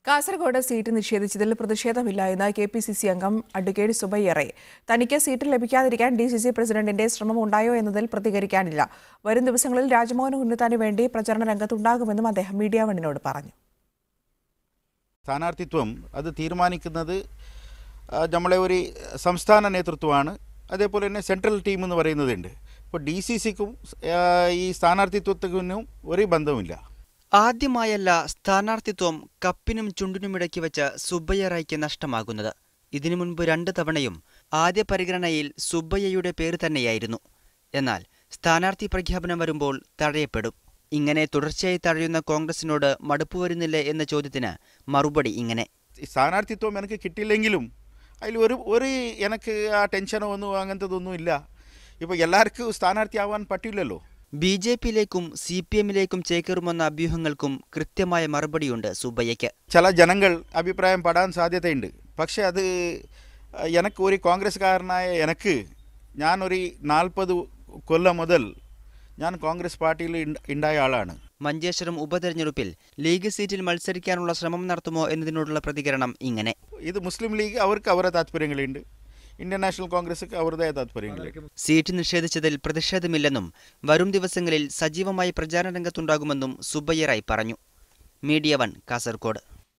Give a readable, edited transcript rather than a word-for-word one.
Kasaragod seat നിഷേധിച്ചതിൽ പ്രതിഷേധമില്ല എന്ന് KPCC അംഗം advocate സുബയ്യറെ. തനിക്ക് സീറ്റ് ലഭിക്കാതിരിക്കാൻ ഡിസിസി പ്രസിഡന്റിന്റെ ശ്രമം ഉണ്ടായോ എന്നതിൽ പ്രതികരിക്കാനില്ല. വരും ദിവസങ്ങളിൽ രാജ്മോഹൻ ഉണ്ണിത്താന് വേണ്ടി പ്രചരണ രംഗത്തുണ്ടാകുമെന്നും അദ്ദേഹം മീഡിയ വണ്ണിനോട് പറഞ്ഞു. സ്ഥാനാർത്ഥിത്വം അത് തീരുമാനിക്കുന്നത് നമ്മളെ ഒരു സംസ്ഥാന നേതൃത്വമാണ്. അതേപോലെ തന്നെ സെൻട്രൽ ടീം എന്ന് പറയുന്നതുണ്ട്. ഇപ്പോൾ DCCക്കും ഈ സ്ഥാനാർത്ഥിത്വത്തിനും ഒരു ബന്ധവുമില്ല. ആദ്യമായല്ല സ്ഥാനാർത്ഥിത്വം കപ്പിനും ചുണ്ടിനുമിടയ്ക്ക് വെച്ച് സുബ്ബയ്യറായ്ക്ക് നഷ്ടമാകുന്നത്. ഇതിനു മുൻപ് 2 തവണയും ആദ്യ പരിഗണനയിൽ സുബ്ബയ്യയുടെ പേര് തന്നെയായിരുന്നു. എന്നാൽ സ്ഥാനാർത്ഥി പ്രഖ്യാപനം വരുമ്പോൾ തഴയപ്പെടും. ഇങ്ങനെ തുടർച്ചയായി തഴയുന്ന കോൺഗ്രസിനോട് മടുപ്പ് വരുന്നില്ലേ എന്ന ചോദ്യത്തിന് മറുപടി ഇങ്ങനെ: സ്ഥാനാർത്ഥിത്വം എനിക്ക് കിട്ടിയില്ലെങ്കിലും അതിൽ ഒരു എനിക്ക് ആ ടെൻഷനോ ഒന്നും അങ്ങനത്തതൊന്നും ഇല്ല. ഇപ്പോൾ എല്ലാവർക്കും സ്ഥാനാർത്ഥിയാവാൻ പറ്റില്ലല്ലോ. BJPയിലേക്കും CPMയിലേക്കും ചേക്കേറുമെന്ന അഭ്യൂഹങ്ങൾക്കും കൃത്യമായ മറുപടിയുണ്ട് സുബ്ബയ്യയ്ക്ക്. ചില ജനങ്ങൾ അഭിപ്രായം പെടാൻ സാധ്യതയുണ്ട്. പക്ഷേ അത് എനിക്ക് ഒരു കോൺഗ്രസ്സുകാരനായ ഞാനൊരു 40 കൊല്ലം മുതൽ ഞാൻ കോൺഗ്രസ് പാർട്ടിയിൽ ഉണ്ടായ ആളാണ്. മഞ്ചേശ്വരം ഉപതെരഞ്ഞെടുപ്പിൽ ലീഗ് സീറ്റിൽ മത്സരിക്കാനുള്ള ശ്രമം നടത്തുമോ എന്നതിനോടുള്ള പ്രതികരണം ഇങ്ങനെ: ഇത് മുസ്ലിം ലീഗ് അവർക്ക് അവരുടെ താല്പര്യങ്ങളുണ്ട്, ഇന്ത്യൻ നാഷണൽ കോൺഗ്രസ് അവരുടെ താല്പര്യങ്ങളുണ്ട്. സീറ്റ് നിഷേധിച്ചതിൽ പ്രതിഷേധമില്ലെന്നും വരും ദിവസങ്ങളിൽ സജീവമായി പ്രചാരണ രംഗത്തുണ്ടാകുമെന്നും സുബ്ബയ്യറായി പറഞ്ഞു. മീഡിയ 1 കാസർഗോഡ്.